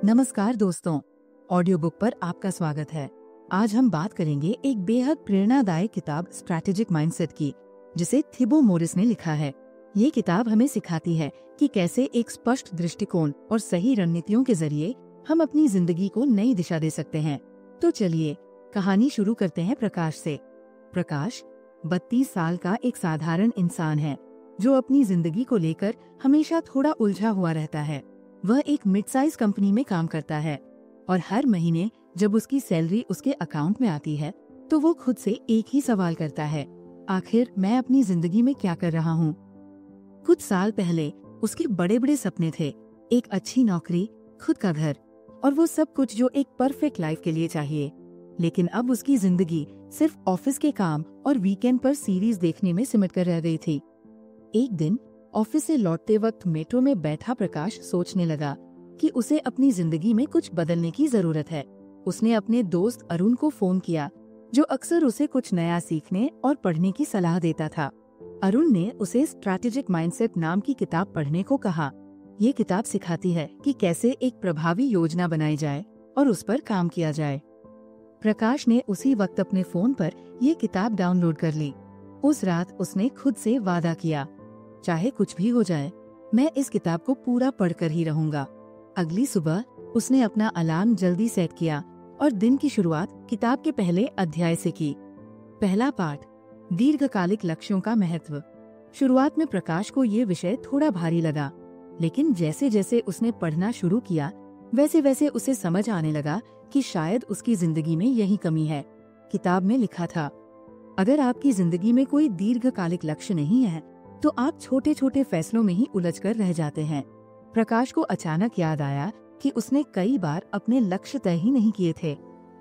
नमस्कार दोस्तों, audio book पर आपका स्वागत है। आज हम बात करेंगे एक बेहद प्रेरणादायक किताब स्ट्रैटेजिक माइंडसेट की, जिसे थिबो मोरिस ने लिखा है। ये किताब हमें सिखाती है कि कैसे एक स्पष्ट दृष्टिकोण और सही रणनीतियों के जरिए हम अपनी जिंदगी को नई दिशा दे सकते हैं। तो चलिए कहानी शुरू करते हैं प्रकाश से। प्रकाश 32 साल का एक साधारण इंसान है जो अपनी जिंदगी को लेकर हमेशा थोड़ा उलझा हुआ रहता है। वह एक मिड साइज कंपनी में काम करता है और हर महीने जब उसकी सैलरी उसके अकाउंट में आती है तो वो खुद से एक ही सवाल करता है, आखिर मैं अपनी जिंदगी में क्या कर रहा हूँ। कुछ साल पहले उसके बड़े बड़े सपने थे, एक अच्छी नौकरी, खुद का घर और वो सब कुछ जो एक परफेक्ट लाइफ के लिए चाहिए। लेकिन अब उसकी जिंदगी सिर्फ ऑफिस के काम और वीकेंड पर सीरीज देखने में सिमट कर रह गई थी। एक दिन ऑफिस से लौटते वक्त मेट्रो में बैठा प्रकाश सोचने लगा कि उसे अपनी जिंदगी में कुछ बदलने की जरूरत है। उसने अपने दोस्त अरुण को फोन किया, जो अक्सर उसे कुछ नया सीखने और पढ़ने की सलाह देता था। अरुण ने उसे स्ट्रैटेजिक माइंडसेट नाम की किताब पढ़ने को कहा। ये किताब सिखाती है कि कैसे एक प्रभावी योजना बनाई जाए और उस पर काम किया जाए। प्रकाश ने उसी वक्त अपने फोन पर ये किताब डाउनलोड कर ली। उस रात उसने खुद से वादा किया, चाहे कुछ भी हो जाए, मैं इस किताब को पूरा पढ़कर ही रहूंगा। अगली सुबह उसने अपना अलार्म जल्दी सेट किया और दिन की शुरुआत किताब के पहले अध्याय से की। पहला पाठ, दीर्घकालिक लक्ष्यों का महत्व। शुरुआत में प्रकाश को ये विषय थोड़ा भारी लगा, लेकिन जैसे जैसे उसने पढ़ना शुरू किया वैसे वैसे उसे समझ आने लगा कि शायद उसकी जिंदगी में यही कमी है। किताब में लिखा था, अगर आपकी जिंदगी में कोई दीर्घकालिक लक्ष्य नहीं है तो आप छोटे छोटे फैसलों में ही उलझकर रह जाते हैं। प्रकाश को अचानक याद आया कि उसने कई बार अपने लक्ष्य तय ही नहीं किए थे।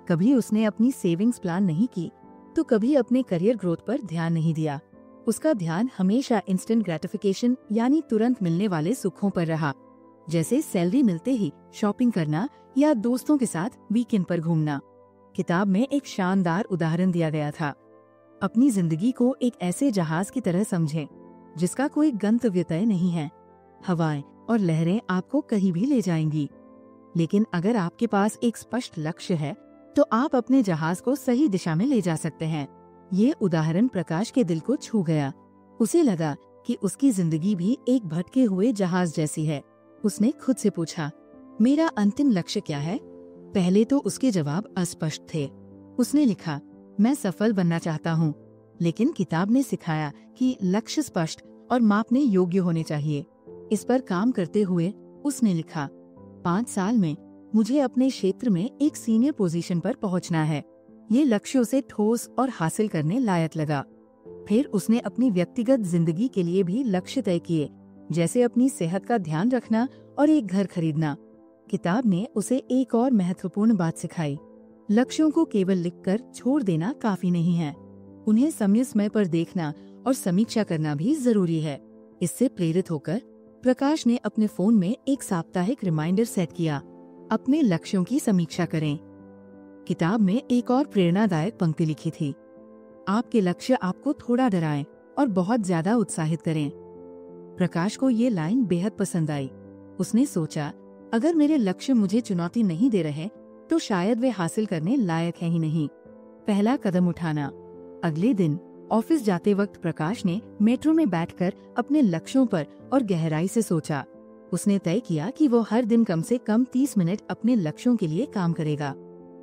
कभी उसने अपनी सेविंग्स प्लान नहीं की तो कभी अपने करियर ग्रोथ पर ध्यान नहीं दिया। उसका ध्यान हमेशा इंस्टेंट ग्रेटिफिकेशन यानी तुरंत मिलने वाले सुखों पर रहा, जैसे सैलरी मिलते ही शॉपिंग करना या दोस्तों के साथ वीकेंड पर घूमना। किताब में एक शानदार उदाहरण दिया गया था, अपनी जिंदगी को एक ऐसे जहाज की तरह समझें जिसका कोई गंतव्य तय नहीं है। हवाएं और लहरें आपको कहीं भी ले जाएंगी, लेकिन अगर आपके पास एक स्पष्ट लक्ष्य है तो आप अपने जहाज को सही दिशा में ले जा सकते हैं। ये उदाहरण प्रकाश के दिल को छू गया। उसे लगा कि उसकी जिंदगी भी एक भटके हुए जहाज जैसी है। उसने खुद से पूछा, मेरा अंतिम लक्ष्य क्या है? पहले तो उसके जवाब अस्पष्ट थे। उसने लिखा, मैं सफल बनना चाहता हूँ, लेकिन किताब ने सिखाया कि लक्ष्य स्पष्ट और मापने योग्य होने चाहिए। इस पर काम करते हुए उसने लिखा, 5 साल में मुझे अपने क्षेत्र में एक सीनियर पोजीशन पर पहुंचना है। ये लक्ष्य उसे ठोस और हासिल करने लायक लगा। फिर उसने अपनी व्यक्तिगत जिंदगी के लिए भी लक्ष्य तय किए, जैसे अपनी सेहत का ध्यान रखना और एक घर खरीदना। किताब ने उसे एक और महत्वपूर्ण बात सिखाई, लक्ष्यों को केवल लिखकर छोड़ देना काफी नहीं है, उन्हें समय समय पर देखना और समीक्षा करना भी जरूरी है। इससे प्रेरित होकर प्रकाश ने अपने फोन में एक साप्ताहिक रिमाइंडर सेट किया, अपने लक्ष्यों की समीक्षा करें। किताब में एक और प्रेरणादायक पंक्ति लिखी थी, आपके लक्ष्य आपको थोड़ा डराएं और बहुत ज्यादा उत्साहित करें। प्रकाश को ये लाइन बेहद पसंद आई। उसने सोचा, अगर मेरे लक्ष्य मुझे चुनौती नहीं दे रहे तो शायद वे हासिल करने लायक है ही नहीं। पहला कदम उठाना। अगले दिन ऑफिस जाते वक्त प्रकाश ने मेट्रो में बैठकर अपने लक्ष्यों पर और गहराई से सोचा। उसने तय किया कि वो हर दिन कम से कम 30 मिनट अपने लक्ष्यों के लिए काम करेगा,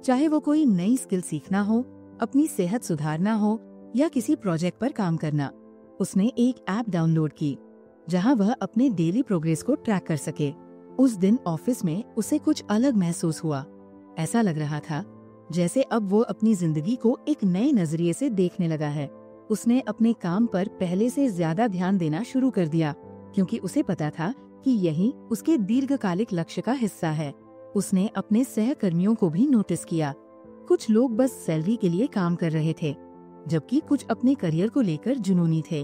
चाहे वो कोई नई स्किल सीखना हो, अपनी सेहत सुधारना हो या किसी प्रोजेक्ट पर काम करना। उसने एक ऐप डाउनलोड की जहां वह अपने डेली प्रोग्रेस को ट्रैक कर सके। उस दिन ऑफिस में उसे कुछ अलग महसूस हुआ। ऐसा लग रहा था जैसे अब वो अपनी जिंदगी को एक नए नजरिए से देखने लगा है। उसने अपने काम पर पहले से ज्यादा ध्यान देना शुरू कर दिया, क्योंकि उसे पता था कि यही उसके दीर्घकालिक लक्ष्य का हिस्सा है। उसने अपने सहकर्मियों को भी नोटिस किया। कुछ लोग बस सैलरी के लिए काम कर रहे थे, जबकि कुछ अपने करियर को लेकर जुनूनी थे।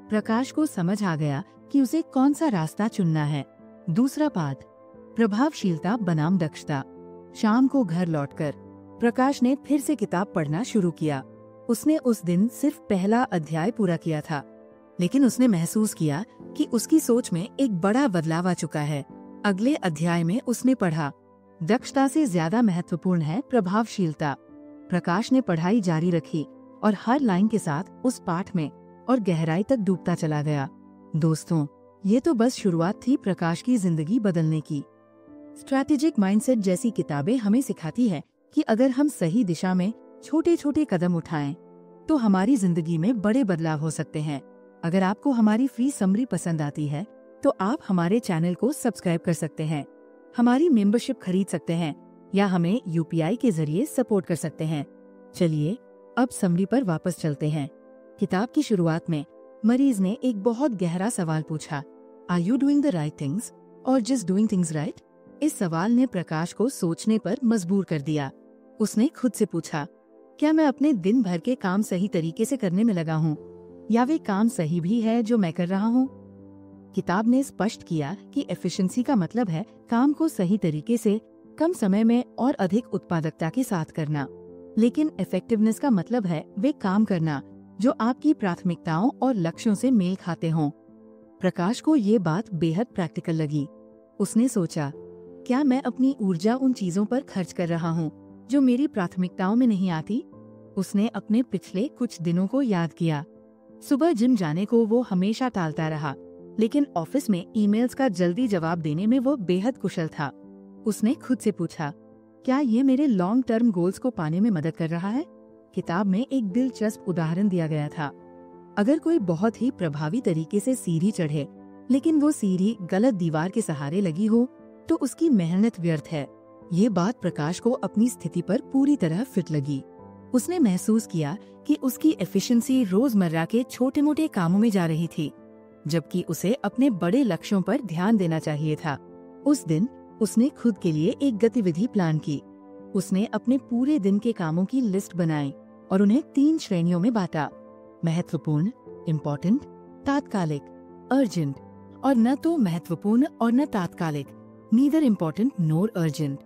प्रकाश को समझ आ गया कि उसे कौन सा रास्ता चुनना है। दूसरा पाठ, प्रभावशीलता बनाम दक्षता। शाम को घर लौटकर प्रकाश ने फिर से किताब पढ़ना शुरू किया। उसने उस दिन सिर्फ पहला अध्याय पूरा किया था, लेकिन उसने महसूस किया कि उसकी सोच में एक बड़ा बदलाव आ चुका है। अगले अध्याय में उसने पढ़ा, दक्षता से ज्यादा महत्वपूर्ण है प्रभावशीलता। प्रकाश ने पढ़ाई जारी रखी और हर लाइन के साथ उस पाठ में और गहराई तक डूबता चला गया। दोस्तों, ये तो बस शुरुआत थी प्रकाश की जिंदगी बदलने की। स्ट्रैटेजिक माइंडसेट जैसी किताबें हमें सिखाती है कि अगर हम सही दिशा में छोटे छोटे कदम उठाएं, तो हमारी जिंदगी में बड़े बदलाव हो सकते हैं। अगर आपको हमारी फ्री समरी पसंद आती है, तो आप हमारे चैनल को सब्सक्राइब कर सकते हैं, हमारी मेंबरशिप खरीद सकते हैं या हमें UPI के जरिए सपोर्ट कर सकते हैं। चलिए अब समरी पर वापस चलते हैं। किताब की शुरुआत में मरीज ने एक बहुत गहरा सवाल पूछा, are you doing the right things और जस्ट डूइंग थिंग्स राइट? इस सवाल ने प्रकाश को सोचने पर मजबूर कर दिया। उसने खुद से पूछा, क्या मैं अपने दिन भर के काम सही तरीके से करने में लगा हूँ, या वे काम सही भी है जो मैं कर रहा हूँ? किताब ने स्पष्ट किया कि एफिशिएंसी का मतलब है काम को सही तरीके से, कम समय में और अधिक उत्पादकता के साथ करना, लेकिन इफेक्टिवनेस का मतलब है वे काम करना जो आपकी प्राथमिकताओं और लक्ष्यों से मेल खाते हों। प्रकाश को ये बात बेहद प्रैक्टिकल लगी। उसने सोचा, क्या मैं अपनी ऊर्जा उन चीजों पर खर्च कर रहा हूँ जो मेरी प्राथमिकताओं में नहीं आती? उसने अपने पिछले कुछ दिनों को याद किया। सुबह जिम जाने को वो हमेशा टालता रहा, लेकिन ऑफिस में ईमेल्स का जल्दी जवाब देने में वो बेहद कुशल था। उसने खुद से पूछा, क्या ये मेरे लॉन्ग टर्म गोल्स को पाने में मदद कर रहा है? किताब में एक दिलचस्प उदाहरण दिया गया था। अगर कोई बहुत ही प्रभावी तरीके से सीढ़ी चढ़े, लेकिन वो सीढ़ी गलत दीवार के सहारे लगी हो, तो उसकी मेहनत व्यर्थ है। ये बात प्रकाश को अपनी स्थिति पर पूरी तरह फिट लगी। उसने महसूस किया कि उसकी एफिशिएंसी रोजमर्रा के छोटे मोटे कामों में जा रही थी, जबकि उसे अपने बड़े लक्ष्यों पर ध्यान देना चाहिए था। उस दिन उसने खुद के लिए एक गतिविधि प्लान की। उसने अपने पूरे दिन के कामों की लिस्ट बनाई और उन्हें 3 श्रेणियों में बांटा, महत्वपूर्ण, इम्पोर्टेंट, तात्कालिक, अर्जेंट, और न तो महत्वपूर्ण और न तात्कालिक, नीदर इम्पोर्टेंट नोर अर्जेंट।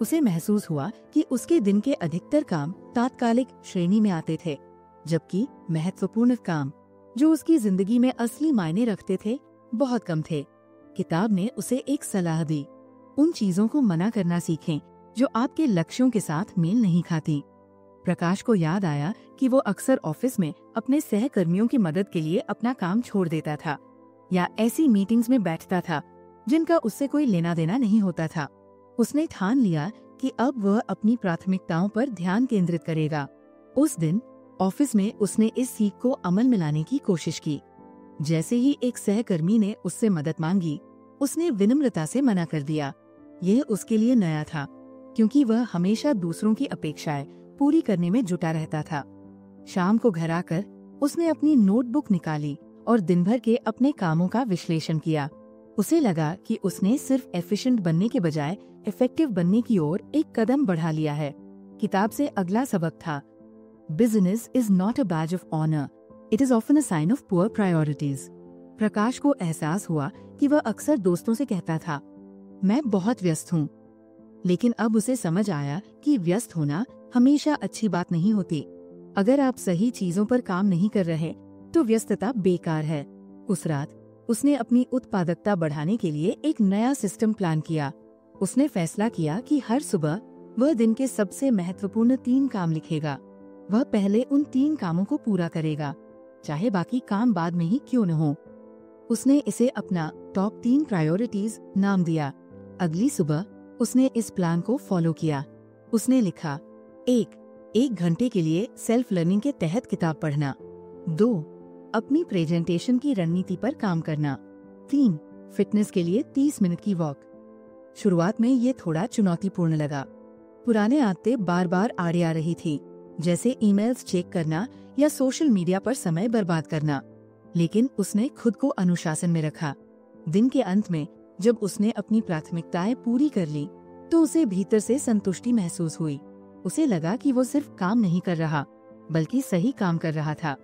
उसे महसूस हुआ कि उसके दिन के अधिकतर काम तात्कालिक श्रेणी में आते थे, जबकि महत्वपूर्ण काम, जो उसकी जिंदगी में असली मायने रखते थे, बहुत कम थे। किताब ने उसे एक सलाह दी, उन चीजों को मना करना सीखें जो आपके लक्ष्यों के साथ मेल नहीं खाती। प्रकाश को याद आया कि वो अक्सर ऑफिस में अपने सहकर्मियों की मदद के लिए अपना काम छोड़ देता था, या ऐसी मीटिंग्स में बैठता था जिनका उससे कोई लेना देना नहीं होता था। उसने ठान लिया कि अब वह अपनी प्राथमिकताओं पर ध्यान केंद्रित करेगा। उस दिन ऑफिस में उसने इस सीख को अमल में लाने की कोशिश की। जैसे ही एक सहकर्मी ने उससे मदद मांगी, उसने विनम्रता से मना कर दिया। यह उसके लिए नया था, क्योंकि वह हमेशा दूसरों की अपेक्षाएं पूरी करने में जुटा रहता था। शाम को घर आकर उसने अपनी नोटबुक निकाली और दिन भर के अपने कामों का विश्लेषण किया। उसे लगा कि उसने सिर्फ एफिशिएंट बनने के बजाय इफेक्टिव बनने की ओर एक कदम बढ़ा लिया है। किताब से अगला सबक था, business is not a badge of honour, it is often a sign of poor priorities. Prakash को एहसास हुआ कि वह अक्सर दोस्तों से कहता था, मैं बहुत व्यस्त हूँ, लेकिन अब उसे समझ आया कि व्यस्त होना हमेशा अच्छी बात नहीं होती। अगर आप सही चीजों पर काम नहीं कर रहे, तो व्यस्तता बेकार है। उस रात उसने अपनी उत्पादकता बढ़ाने के लिए एक नया सिस्टम प्लान किया। उसने फैसला किया कि हर सुबह वह दिन के सबसे महत्वपूर्ण 3 काम लिखेगा। वह पहले उन 3 कामों को पूरा करेगा, चाहे बाकी काम बाद में ही क्यों न हो। उसने इसे अपना टॉप 3 प्रायोरिटीज नाम दिया। अगली सुबह उसने इस प्लान को फॉलो किया। उसने लिखा, 1 घंटे के लिए सेल्फ लर्निंग के तहत किताब पढ़ना, 2 अपनी प्रेजेंटेशन की रणनीति पर काम करना, 3 फिटनेस के लिए 30 मिनट की वॉक। शुरुआत में ये थोड़ा चुनौतीपूर्ण लगा। पुराने आदतें बार बार आड़े आ रही थी, जैसे ईमेल्स चेक करना या सोशल मीडिया पर समय बर्बाद करना, लेकिन उसने खुद को अनुशासन में रखा। दिन के अंत में जब उसने अपनी प्राथमिकताएं पूरी कर ली, तो उसे भीतर से संतुष्टि महसूस हुई। उसे लगा कि वो सिर्फ काम नहीं कर रहा, बल्कि सही काम कर रहा था।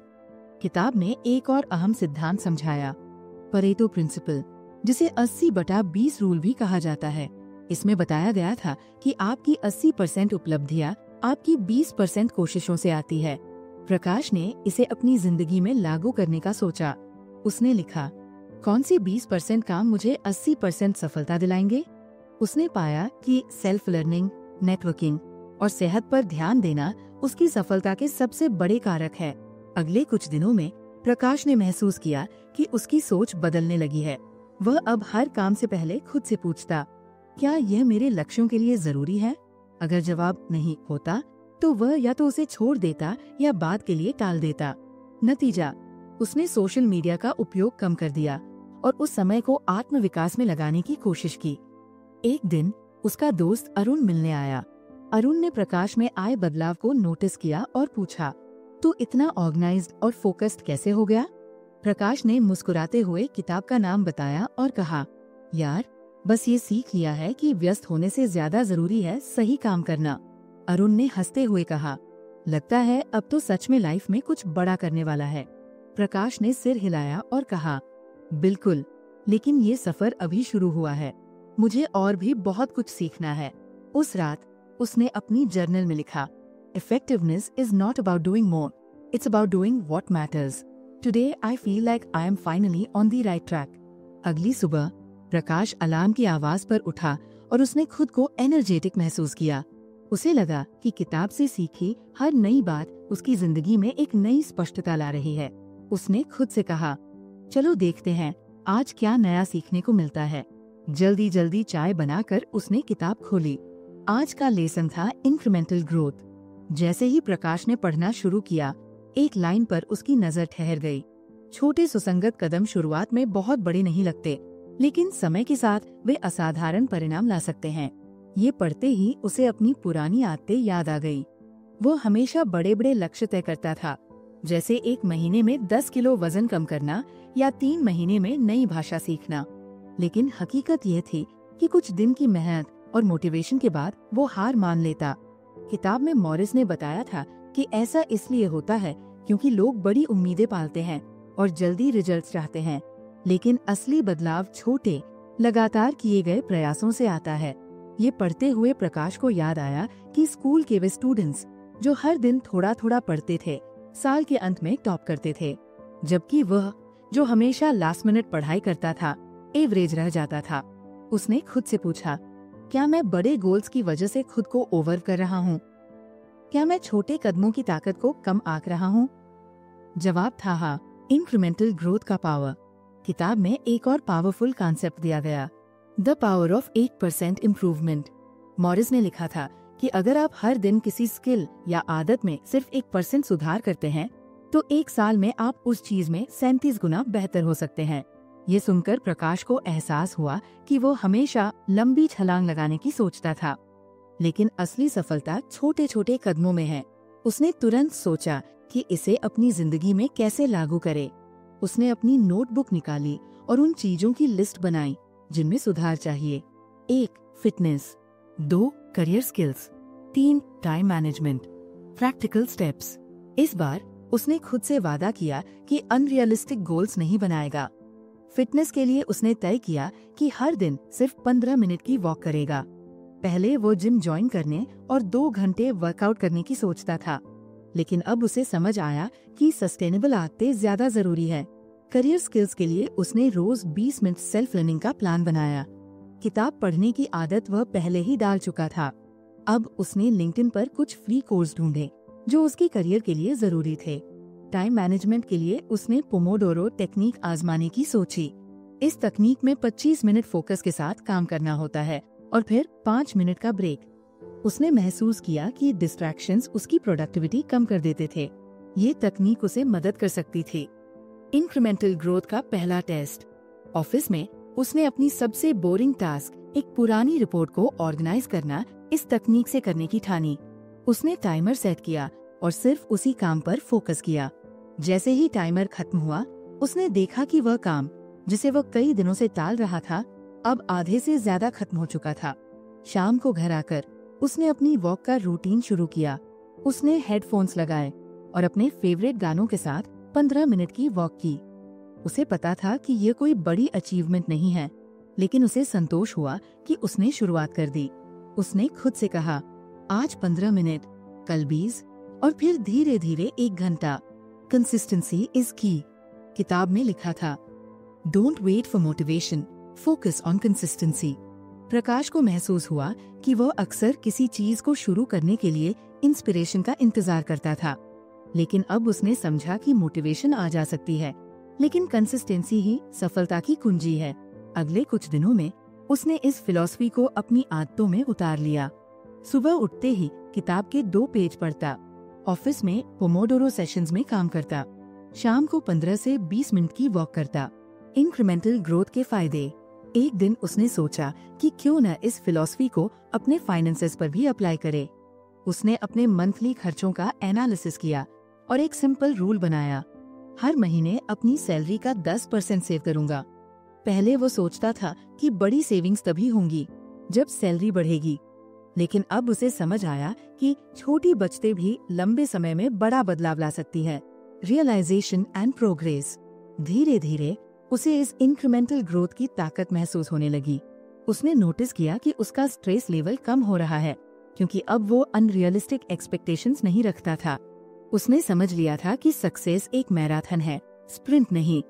किताब ने एक और अहम सिद्धांत समझाया, परेटो प्रिंसिपल, जिसे 80/20 रूल भी कहा जाता है। इसमें बताया गया था कि आपकी 80% उपलब्धियां आपकी 20% कोशिशों से आती है। प्रकाश ने इसे अपनी जिंदगी में लागू करने का सोचा। उसने लिखा, कौन से 20% काम मुझे 80% सफलता दिलाएंगे? उसने पाया कि सेल्फ लर्निंग, नेटवर्किंग और सेहत पर ध्यान देना उसकी सफलता के सबसे बड़े कारक है। अगले कुछ दिनों में प्रकाश ने महसूस किया कि उसकी सोच बदलने लगी है। वह अब हर काम से पहले खुद से पूछता, क्या यह मेरे लक्ष्यों के लिए जरूरी है? अगर जवाब नहीं होता तो वह या तो उसे छोड़ देता या बाद के लिए टाल देता। नतीजा, उसने सोशल मीडिया का उपयोग कम कर दिया और उस समय को आत्मविकास में लगाने की कोशिश की। एक दिन उसका दोस्त अरुण मिलने आया। अरुण ने प्रकाश में आए बदलाव को नोटिस किया और पूछा, तू इतना ऑर्गेनाइज्ड और फोकस्ड कैसे हो गया? प्रकाश ने मुस्कुराते हुए किताब का नाम बताया और कहा, यार, बस ये सीख लिया है कि व्यस्त होने से ज्यादा जरूरी है सही काम करना। अरुण ने हंसते हुए कहा, लगता है अब तो सच में लाइफ में कुछ बड़ा करने वाला है। प्रकाश ने सिर हिलाया और कहा, बिल्कुल, लेकिन ये सफर अभी शुरू हुआ है। मुझे और भी बहुत कुछ सीखना है। उस रात उसने अपनी जर्नल में लिखा, effectiveness is not about doing more, it's about doing what matters. Today I feel like I am finally on the right track. अगली सुबह प्रकाश अलार्म की आवाज पर उठा और उसने खुद को एनर्जेटिक महसूस किया। उसे लगा कि किताब से सीखी हर नई बात उसकी जिंदगी में एक नई स्पष्टता ला रही है। उसने खुद से कहा, चलो देखते हैं आज क्या नया सीखने को मिलता है। जल्दी जल्दी चाय बनाकर उसने किताब खोली। आज का लेसन था इंक्रीमेंटल ग्रोथ। जैसे ही प्रकाश ने पढ़ना शुरू किया, एक लाइन पर उसकी नजर ठहर गई। छोटे सुसंगत कदम शुरुआत में बहुत बड़े नहीं लगते, लेकिन समय के साथ वे असाधारण परिणाम ला सकते हैं। ये पढ़ते ही उसे अपनी पुरानी आदतें याद आ गई। वो हमेशा बड़े बड़े लक्ष्य तय करता था, जैसे 1 महीने में 10 किलो वजन कम करना या 3 महीने में नई भाषा सीखना। लेकिन हकीकत ये थी कि कुछ दिन की मेहनत और मोटिवेशन के बाद वो हार मान लेता। किताब में मॉरिस ने बताया था कि ऐसा इसलिए होता है क्योंकि लोग बड़ी उम्मीदें पालते हैं और जल्दी रिजल्ट चाहते हैं, लेकिन असली बदलाव छोटे, लगातार किए गए प्रयासों से आता है। ये पढ़ते हुए प्रकाश को याद आया कि स्कूल के वे स्टूडेंट्स जो हर दिन थोड़ा थोड़ा पढ़ते थे, साल के अंत में टॉप करते थे, जबकि वह जो हमेशा लास्ट मिनट पढ़ाई करता था, एवरेज रह जाता था। उसने खुद से पूछा, क्या मैं बड़े गोल्स की वजह से खुद को ओवर कर रहा हूँ? क्या मैं छोटे कदमों की ताकत को कम आंक रहा हूँ? जवाब था हाँ, इंक्रीमेंटल ग्रोथ का पावर। किताब में एक और पावरफुल कॉन्सेप्ट दिया गया, the power of 8% improvement. Morris ने लिखा था कि अगर आप हर दिन किसी स्किल या आदत में सिर्फ 1% सुधार करते हैं, तो 1 साल में आप उस चीज में 37 गुना बेहतर हो सकते हैं। ये सुनकर प्रकाश को एहसास हुआ कि वो हमेशा लंबी छलांग लगाने की सोचता था, लेकिन असली सफलता छोटे छोटे कदमों में है। उसने तुरंत सोचा कि इसे अपनी जिंदगी में कैसे लागू करे। उसने अपनी नोटबुक निकाली और उन चीजों की लिस्ट बनाई जिनमें सुधार चाहिए। 1. Fitness, 2. Career skills, 3. Time management, practical steps. इस बार उसने खुद से वादा किया कि अनरियलिस्टिक गोल्स नहीं बनाएगा। फिटनेस के लिए उसने तय किया कि हर दिन सिर्फ 15 मिनट की वॉक करेगा। पहले वो जिम ज्वाइन करने और 2 घंटे वर्कआउट करने की सोचता था, लेकिन अब उसे समझ आया कि सस्टेनेबल आदतें ज्यादा जरूरी है। करियर स्किल्स के लिए उसने रोज 20 मिनट सेल्फ लर्निंग का प्लान बनाया। किताब पढ़ने की आदत वह पहले ही डाल चुका था। अब उसने लिंक्डइन पर कुछ फ्री कोर्स ढूंढे जो उसके करियर के लिए जरूरी थे। टाइम मैनेजमेंट के लिए उसने पोमोडोरो टेक्निक आजमाने की सोची। इस तकनीक में 25 मिनट फोकस के साथ काम करना होता है और फिर 5 मिनट का ब्रेक। उसने महसूस किया कि डिस्ट्रैक्शंस उसकी प्रोडक्टिविटी कम कर देते थे। ये तकनीक उसे मदद कर सकती थी। इंक्रीमेंटल ग्रोथ का पहला टेस्ट। ऑफिस में उसने अपनी सबसे बोरिंग टास्क, एक पुरानी रिपोर्ट को ऑर्गेनाइज करना, इस तकनीक से करने की ठानी। उसने टाइमर सेट किया और सिर्फ उसी काम पर फोकस किया। जैसे ही टाइमर खत्म हुआ, उसने देखा कि वह काम जिसे वह कई दिनों से टाल रहा था, अब आधे से ज्यादा खत्म हो चुका था। शाम को घर आकर उसने अपनी वॉक का रूटीन शुरू किया। उसने हेडफोन्स लगाए और अपने फेवरेट गानों के साथ 15 मिनट की वॉक की। उसे पता था कि ये कोई बड़ी अचीवमेंट नहीं है, लेकिन उसे संतोष हुआ कि उसने शुरुआत कर दी। उसने खुद से कहा, आज 15 मिनट, कल 20 और फिर धीरे धीरे 1 घंटा। कंसिस्टेंसी इज की। किताब में लिखा था, don't wait for motivation, focus on consistency. Prakash को महसूस हुआ कि वह अक्सर किसी चीज को शुरू करने के लिए इंस्पिरेशन का इंतजार करता था, लेकिन अब उसने समझा कि मोटिवेशन आ जा सकती है, लेकिन कंसिस्टेंसी ही सफलता की कुंजी है। अगले कुछ दिनों में उसने इस फिलॉसफी को अपनी आदतों में उतार लिया। सुबह उठते ही किताब के 2 पेज पढ़ता, ऑफिस में पोमोडोरो सेशंस में काम करता, शाम को 15 से 20 मिनट की वॉक करता। इंक्रीमेंटल ग्रोथ के फायदे। एक दिन उसने सोचा कि क्यों न इस फिलॉसफी को अपने फाइनेंसेस पर भी अप्लाई करे। उसने अपने मंथली खर्चों का एनालिसिस किया और एक सिंपल रूल बनाया, हर महीने अपनी सैलरी का 10% सेव करूंगा। पहले वो सोचता था कि बड़ी सेविंग्स तभी होंगी जब सैलरी बढ़ेगी, लेकिन अब उसे समझ आया कि छोटी बचतें भी लंबे समय में बड़ा बदलाव ला सकती है। Realisation and progress. धीरे धीरे उसे इस इंक्रीमेंटल ग्रोथ की ताकत महसूस होने लगी। उसने नोटिस किया कि उसका स्ट्रेस लेवल कम हो रहा है, क्योंकि अब वो अनरियलिस्टिक एक्सपेक्टेशंस नहीं रखता था। उसने समझ लिया था कि सक्सेस एक मैराथन है, स्प्रिंट नहीं।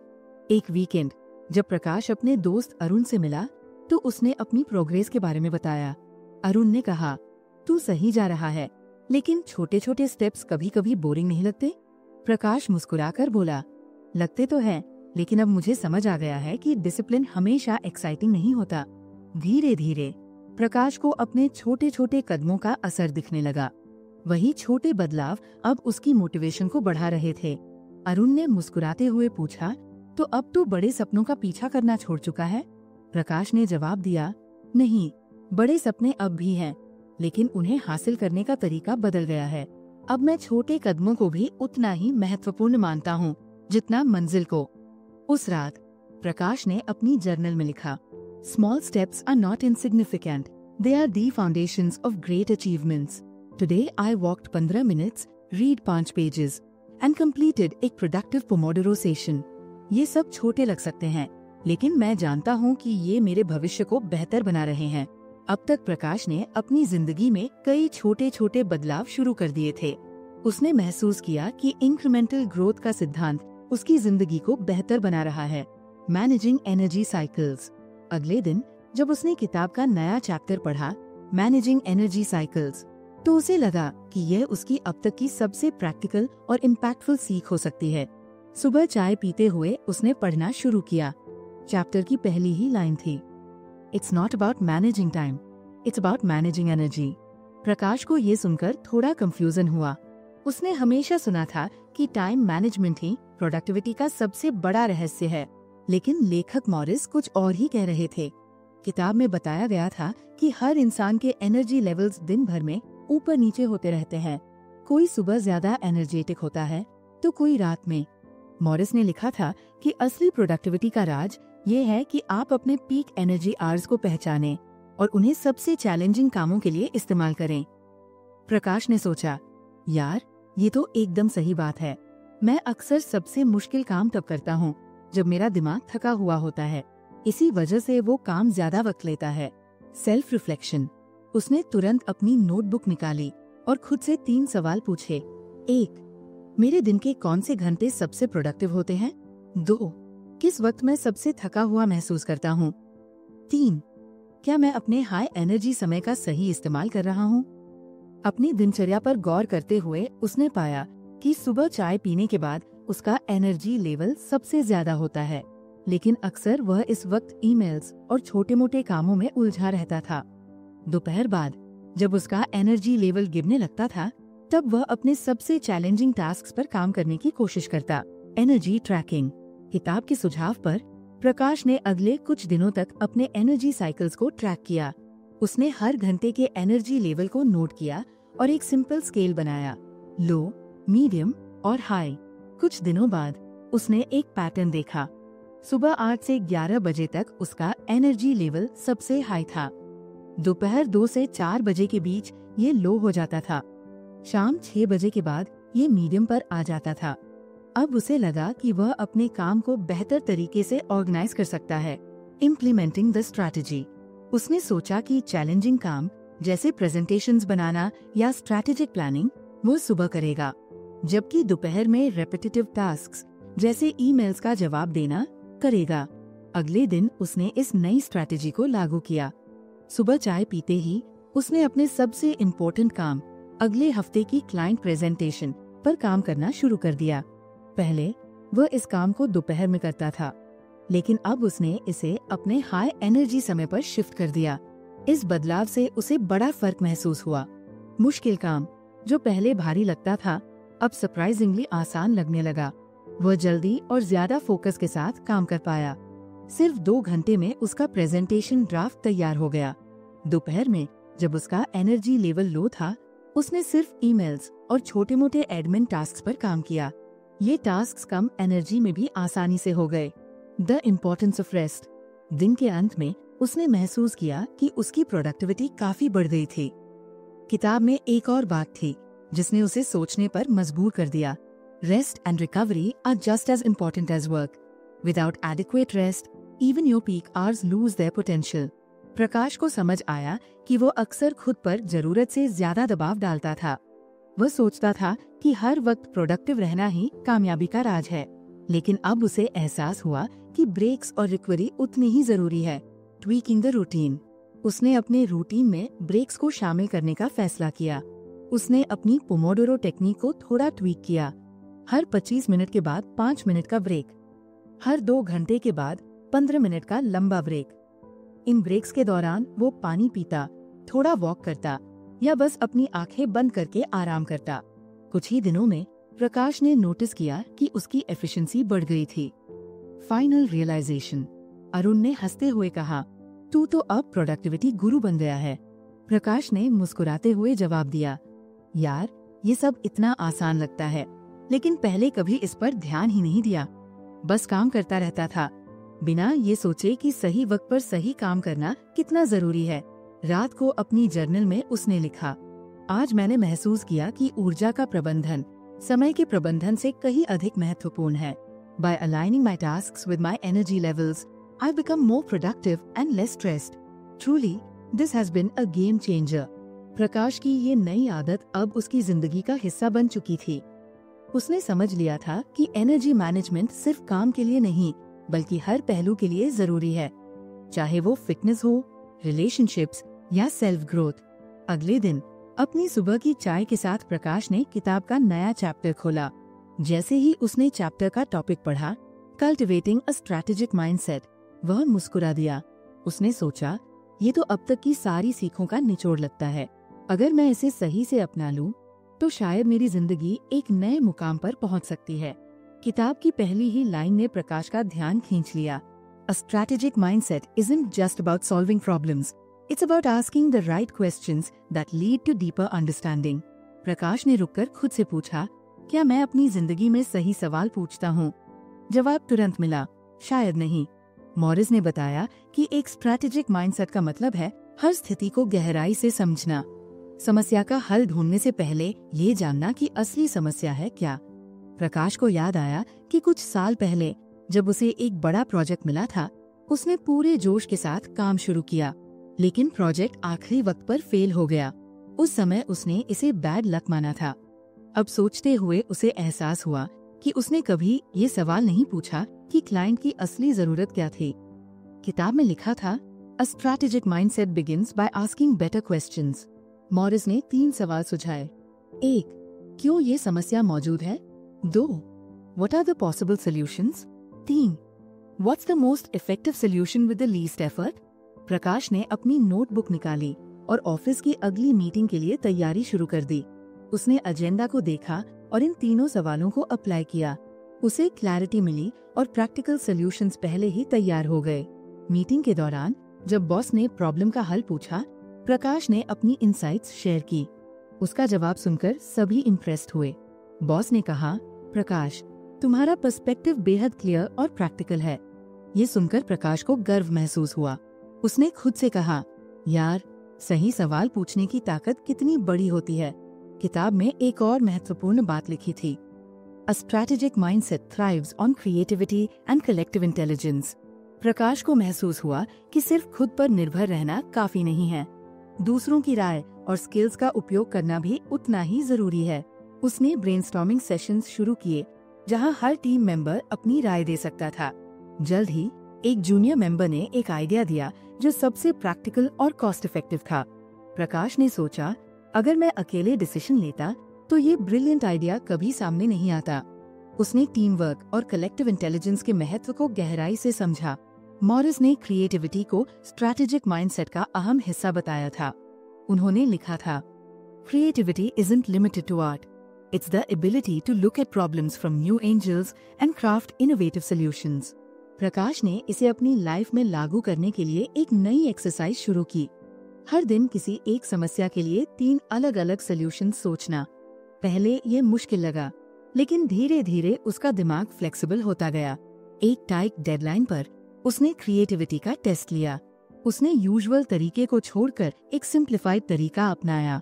एक वीकेंड जब प्रकाश अपने दोस्त अरुण से मिला तो उसने अपनी प्रोग्रेस के बारे में बताया। अरुण ने कहा, तू सही जा रहा है, लेकिन छोटे छोटे स्टेप्स कभी कभी बोरिंग नहीं लगते? प्रकाश मुस्कुराकर बोला, लगते तो हैं, लेकिन अब मुझे समझ आ गया है कि डिसिप्लिन हमेशा एक्साइटिंग नहीं होता। धीरे धीरे प्रकाश को अपने छोटे छोटे कदमों का असर दिखने लगा। वही छोटे बदलाव अब उसकी मोटिवेशन को बढ़ा रहे थे। अरुण ने मुस्कुराते हुए पूछा, तो अब तू बड़े सपनों का पीछा करना छोड़ चुका है? प्रकाश ने जवाब दिया, नहीं, बड़े सपने अब भी हैं, लेकिन उन्हें हासिल करने का तरीका बदल गया है। अब मैं छोटे कदमों को भी उतना ही महत्वपूर्ण मानता हूँ जितना मंजिल को। उस रात प्रकाश ने अपनी जर्नल में लिखा, small steps are not insignificant, they are the foundations of great achievements. Today I walked 15 minutes, read 5 pages and completed एक प्रोडक्टिव पोमोडोरो सेशन। ये सब छोटे लग सकते हैं, लेकिन मैं जानता हूँ कि ये मेरे भविष्य को बेहतर बना रहे हैं। अब तक प्रकाश ने अपनी जिंदगी में कई छोटे छोटे बदलाव शुरू कर दिए थे। उसने महसूस किया कि इंक्रीमेंटल ग्रोथ का सिद्धांत उसकी जिंदगी को बेहतर बना रहा है। Managing energy cycles. अगले दिन जब उसने किताब का नया चैप्टर पढ़ा, मैनेजिंग एनर्जी साइकिल्स, तो उसे लगा कि यह उसकी अब तक की सबसे प्रैक्टिकल और इम्पैक्टफुल सीख हो सकती है। सुबह चाय पीते हुए उसने पढ़ना शुरू किया। चैप्टर की पहली ही लाइन थी, it's not about managing time, it's about managing energy. Prakash को ये सुनकर थोड़ा कंफ्यूजन हुआ। उसने हमेशा सुना था कि टाइम मैनेजमेंट ही प्रोडक्टिविटी का सबसे बड़ा रहस्य है, लेकिन लेखक मॉरिस कुछ और ही कह रहे थे। किताब में बताया गया था कि हर इंसान के एनर्जी लेवल्स दिन भर में ऊपर नीचे होते रहते हैं। कोई सुबह ज्यादा एनर्जेटिक होता है तो कोई रात में। मॉरिस ने लिखा था कि असली प्रोडक्टिविटी का राज ये है कि आप अपने पीक एनर्जी आवर्स को पहचानें और उन्हें सबसे चैलेंजिंग कामों के लिए इस्तेमाल करें। प्रकाश ने सोचा, यार ये तो एकदम सही बात है। मैं अक्सर सबसे मुश्किल काम तब करता हूँ जब मेरा दिमाग थका हुआ होता है। इसी वजह से वो काम ज्यादा वक्त लेता है। Self reflection. उसने तुरंत अपनी नोटबुक निकाली और खुद से 3 सवाल पूछे। 1. मेरे दिन के कौन से घंटे सबसे प्रोडक्टिव होते हैं? 2. किस वक्त मैं सबसे थका हुआ महसूस करता हूँ? 3. क्या मैं अपने हाई एनर्जी समय का सही इस्तेमाल कर रहा हूँ? अपनी दिनचर्या पर गौर करते हुए उसने पाया कि सुबह चाय पीने के बाद उसका एनर्जी लेवल सबसे ज्यादा होता है, लेकिन अक्सर वह इस वक्त ईमेल्स और छोटे मोटे कामों में उलझा रहता था। दोपहर बाद जब उसका एनर्जी लेवल गिरने लगता था, तब वह अपने सबसे चैलेंजिंग टास्क्स पर काम करने की कोशिश करता। Energy tracking. किताब के सुझाव पर प्रकाश ने अगले कुछ दिनों तक अपने एनर्जी साइकिल्स को ट्रैक किया। उसने हर घंटे के एनर्जी लेवल को नोट किया और एक सिंपल स्केल बनाया, लो, मीडियम और हाई। कुछ दिनों बाद उसने एक पैटर्न देखा। सुबह 8 से 11 बजे तक उसका एनर्जी लेवल सबसे हाई था। दोपहर 2 से 4 बजे के बीच ये लो हो जाता था। शाम 6 बजे के बाद ये मीडियम पर आ जाता था। अब उसे लगा कि वह अपने काम को बेहतर तरीके से ऑर्गेनाइज कर सकता है। Implementing the strategy. उसने सोचा कि चैलेंजिंग काम जैसे प्रेजेंटेशंस बनाना या स्ट्रैटेजिक प्लानिंग वो सुबह करेगा, जबकि दोपहर में रेपिटेटिव टास्क्स जैसे ईमेल्स का जवाब देना करेगा। अगले दिन उसने इस नई स्ट्रैटेजी को लागू किया। सुबह चाय पीते ही उसने अपने सबसे इम्पोर्टेंट काम, अगले हफ्ते की क्लाइंट प्रेजेंटेशन पर काम करना शुरू कर दिया। पहले वह इस काम को दोपहर में करता था, लेकिन अब उसने इसे अपने हाई एनर्जी समय पर शिफ्ट कर दिया। इस बदलाव से उसे बड़ा फर्क महसूस हुआ। मुश्किल काम, जो पहले भारी लगता था, अब सरप्राइजिंगली आसान लगने लगा। वह जल्दी और ज्यादा फोकस के साथ काम कर पाया। सिर्फ 2 घंटे में उसका प्रेजेंटेशन ड्राफ्ट तैयार हो गया। दोपहर में जब उसका एनर्जी लेवल लो था, उसने सिर्फ ईमेल्स और छोटे मोटे एडमिन टास्क पर काम किया। ये टास्क कम एनर्जी में भी आसानी से हो गए। The importance of rest. दिन के अंत में उसने महसूस किया कि उसकी प्रोडक्टिविटी काफी बढ़ गई थी। किताब में एक और बात थी जिसने उसे सोचने पर मजबूर कर दिया। Rest and recovery are just as important as work. Without adequate rest, even your peak hours lose their potential. Prakash को समझ आया कि वो अक्सर खुद पर जरूरत से ज्यादा दबाव डालता था। वह सोचता था कि हर वक्त प्रोडक्टिव रहना ही कामयाबी का राज है, लेकिन अब उसे एहसास हुआ कि ब्रेक्स और रिकवरी उतनी ही जरूरी है। Tweaking the routine. उसने अपने रूटीन में ब्रेक्स को शामिल करने का फैसला किया। उसने अपनी पोमोडोरो टेक्निक को थोड़ा ट्वीक किया। हर 25 मिनट के बाद 5 मिनट का ब्रेक, हर 2 घंटे के बाद 15 मिनट का लंबा ब्रेक। इन ब्रेक्स के दौरान वो पानी पीता, थोड़ा वॉक करता या बस अपनी आंखें बंद करके आराम करता। कुछ ही दिनों में प्रकाश ने नोटिस किया कि उसकी एफिशिएंसी बढ़ गई थी। Final realisation. अरुण ने हंसते हुए कहा, तू तो अब प्रोडक्टिविटी गुरु बन गया है। प्रकाश ने मुस्कुराते हुए जवाब दिया, यार ये सब इतना आसान लगता है, लेकिन पहले कभी इस पर ध्यान ही नहीं दिया। बस काम करता रहता था, बिना ये सोचे कि सही वक्त पर सही काम करना कितना जरूरी है। रात को अपनी जर्नल में उसने लिखा, आज मैंने महसूस किया कि ऊर्जा का प्रबंधन समय के प्रबंधन से कहीं अधिक महत्वपूर्ण है। By aligning my tasks with my energy levels, I become more productive and less stressed. Truly, this has been a game changer. प्रकाश की ये नई आदत अब उसकी जिंदगी का हिस्सा बन चुकी थी। उसने समझ लिया था कि एनर्जी मैनेजमेंट सिर्फ काम के लिए नहीं, बल्कि हर पहलू के लिए जरूरी है, चाहे वो फिटनेस हो, रिलेशनशिप्स या सेल्फ ग्रोथ। अगले दिन अपनी सुबह की चाय के साथ प्रकाश ने किताब का नया चैप्टर खोला। जैसे ही उसने चैप्टर का टॉपिक पढ़ा, कल्टिवेटिंग अ स्ट्रैटेजिक माइंडसेट, वह मुस्कुरा दिया। उसने सोचा, ये तो अब तक की सारी सीखों का निचोड़ लगता है। अगर मैं इसे सही से अपना लूं, तो शायद मेरी जिंदगी एक नए मुकाम पर पहुंच सकती है। किताब की पहली ही लाइन ने प्रकाश का ध्यान खींच लिया। A strategic mindset isn't just about solving problems. It's about asking the right questions that lead to deeper understanding. प्रकाश ने रुककर खुद से पूछा, क्या मैं अपनी जिंदगी में सही सवाल पूछता हूँ? जवाब तुरंत मिला, शायद नहीं। मॉरिस ने बताया कि एक स्ट्रैटेजिक माइंडसेट का मतलब है हर स्थिति को गहराई से समझना, समस्या का हल ढूंढने से पहले ये जानना कि असली समस्या है क्या। प्रकाश को याद आया कि कुछ साल पहले जब उसे एक बड़ा प्रोजेक्ट मिला था, उसने पूरे जोश के साथ काम शुरू किया, लेकिन प्रोजेक्ट आखिरी वक्त पर फेल हो गया। उस समय उसने इसे बैड लक माना था। अब सोचते हुए उसे एहसास हुआ कि उसने कभी ये सवाल नहीं पूछा कि क्लाइंट की असली जरूरत क्या थी। किताब में लिखा था, a strategic mindset begins by asking better questions. Morris ने 3 सवाल सुझाए। 1. क्यों ये समस्या मौजूद है? 2. What are the possible solutions? 3. What's the most effective solution with the least effort? प्रकाश ने अपनी नोटबुक निकाली और ऑफिस की अगली मीटिंग के लिए तैयारी शुरू कर दी। उसने एजेंडा को देखा और इन तीनों सवालों को अप्लाई किया। उसे क्लैरिटी मिली और प्रैक्टिकल सॉल्यूशंस पहले ही तैयार हो गए। मीटिंग के दौरान जब बॉस ने प्रॉब्लम का हल पूछा, प्रकाश ने अपनी इनसाइट्स शेयर की। उसका जवाब सुनकर सभी इम्प्रेस्ड हुए। बॉस ने कहा, प्रकाश, तुम्हारा पर्सपेक्टिव बेहद क्लियर और प्रैक्टिकल है। ये सुनकर प्रकाश को गर्व महसूस हुआ। उसने खुद से कहा, यार, सही सवाल पूछने की ताकत कितनी बड़ी होती है। किताब में एक और महत्वपूर्ण बात लिखी थी, a strategic mindset thrives on creativity and collective intelligence. Prakash को महसूस हुआ कि सिर्फ खुद पर निर्भर रहना काफी नहीं है, दूसरों की राय और स्किल्स का उपयोग करना भी उतना ही जरूरी है। उसने ब्रेनस्टॉर्मिंग सेशंस शुरू किए, जहां हर टीम मेंबर अपनी राय दे सकता था। जल्द ही एक जूनियर मेंबर ने एक आइडिया दिया जो सबसे प्रैक्टिकल और कॉस्ट इफेक्टिव था। प्रकाश ने सोचा, अगर मैं अकेले डिसीजन लेता तो ये ब्रिलियंट आइडिया कभी सामने नहीं आता। उसने टीम वर्क और कलेक्टिव इंटेलिजेंस के महत्व को गहराई से समझा। मॉरिस ने क्रिएटिविटी को स्ट्रैटेजिक माइंडसेट का अहम हिस्सा बताया था। उन्होंने लिखा था, creativity isn't limited to art. It's the ability to look at problems from new angles and craft innovative solutions. प्रकाश ने इसे अपनी लाइफ में लागू करने के लिए एक नई एक्सरसाइज शुरू की। हर दिन किसी एक समस्या के लिए 3 अलग अलग सोल्यूशन सोचना। पहले ये मुश्किल लगा, लेकिन धीरे धीरे उसका दिमाग फ्लेक्सिबल होता गया। एक टाइट डेडलाइन पर उसने क्रिएटिविटी का टेस्ट लिया। उसने यूजुअल तरीके को छोड़कर एक सिंप्लीफाइड तरीका अपनाया।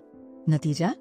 नतीजा,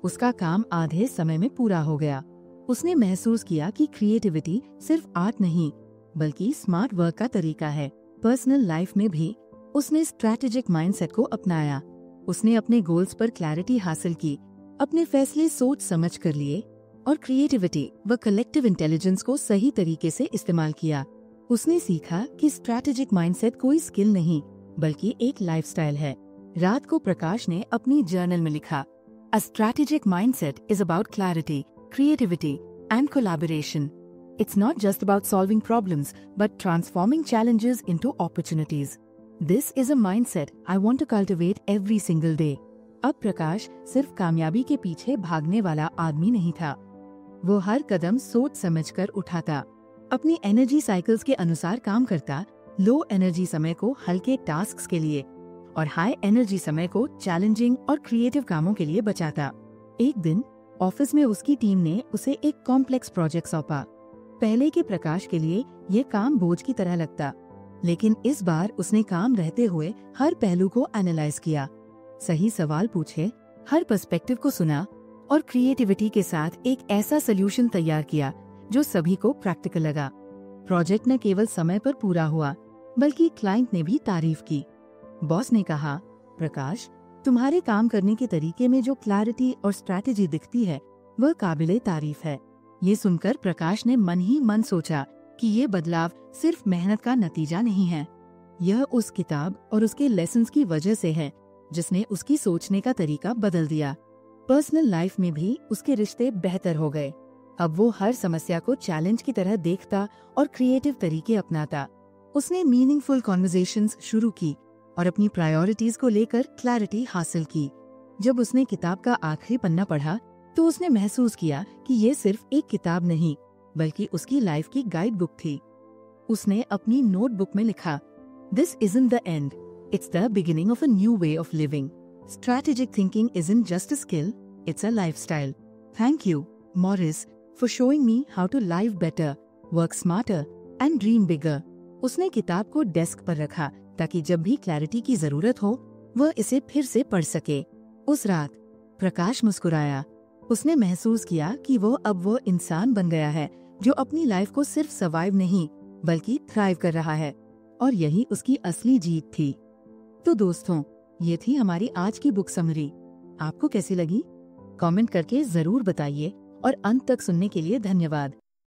उसका काम आधे समय में पूरा हो गया। उसने महसूस किया कि क्रिएटिविटी सिर्फ आर्ट नहीं, बल्कि स्मार्ट वर्क का तरीका है। पर्सनल लाइफ में भी उसने स्ट्रैटेजिक माइंडसेट को अपनाया। उसने अपने गोल्स पर क्लैरिटी हासिल की, अपने फैसले सोच समझ कर लिए और क्रिएटिविटी व कलेक्टिव इंटेलिजेंस को सही तरीके से इस्तेमाल किया। उसने सीखा कि स्ट्रैटेजिक माइंडसेट कोई स्किल नहीं, बल्कि एक लाइफस्टाइल है। रात को प्रकाश ने अपनी जर्नल में लिखा, A strategic mindset is about clarity, creativity, and collaboration. It's not just about solving problems, but transforming challenges into opportunities. This is a mindset I want to cultivate every single day. अब प्रकाश सिर्फ कामयाबी के पीछे भागने वाला आदमी नहीं था। वो हर कदम सोच समझकर उठाता, अपनी एनर्जी साइकिल्स के अनुसार काम करता, लो एनर्जी समय को हल्के टास्क्स के लिए और हाई एनर्जी समय को चैलेंजिंग और क्रिएटिव कामों के लिए बचाता। एक दिन ऑफिस में उसकी टीम ने उसे एक कॉम्प्लेक्स प्रोजेक्ट सौंपा। पहले के प्रकाश के लिए ये काम बोझ की तरह लगता, लेकिन इस बार उसने काम रहते हुए हर पहलू को एनालाइज किया, सही सवाल पूछे, हर पर्सपेक्टिव को सुना और क्रिएटिविटी के साथ एक ऐसा सोल्यूशन तैयार किया जो सभी को प्रैक्टिकल लगा। प्रोजेक्ट न केवल समय पर पूरा हुआ, बल्कि क्लाइंट ने भी तारीफ की। बॉस ने कहा, प्रकाश, तुम्हारे काम करने के तरीके में जो क्लैरिटी और स्ट्रैटेजी दिखती है वह काबिले तारीफ है। ये सुनकर प्रकाश ने मन ही मन सोचा कि ये बदलाव सिर्फ मेहनत का नतीजा नहीं है, यह उस किताब और उसके लेसन्स की वजह से है जिसने उसकी सोचने का तरीका बदल दिया। पर्सनल लाइफ में भी उसके रिश्ते बेहतर हो गए। अब वो हर समस्या को चैलेंज की तरह देखता और क्रिएटिव तरीके अपनाता। उसने मीनिंगफुल कॉन्वर्सेशंस शुरू की और अपनी प्रायोरिटीज को लेकर क्लैरिटी हासिल की। जब उसने किताब का आखिरी पन्ना पढ़ा तो उसने महसूस किया कि ये सिर्फ एक किताब नहीं, बल्कि उसकी लाइफ की गाइड बुक थी। उसने अपनी नोटबुक में लिखा, This isn't the end. It's the beginning of a new way of living. Strategic thinking isn't just a skill, it's a lifestyle. Thank you, Morris, for showing me how to live better, work smarter, and dream bigger. उसने किताब को desk पर रखा ताकि जब भी clarity की जरूरत हो वह इसे फिर से पढ़ सके। उस रात प्रकाश मुस्कुराया। उसने महसूस किया कि वो इंसान बन गया है जो अपनी लाइफ को सिर्फ सर्वाइव नहीं बल्कि थ्राइव कर रहा है, और यही उसकी असली जीत थी। तो दोस्तों, ये थी हमारी आज की बुक समरी। आपको कैसी लगी? कमेंट करके जरूर बताइए और अंत तक सुनने के लिए धन्यवाद।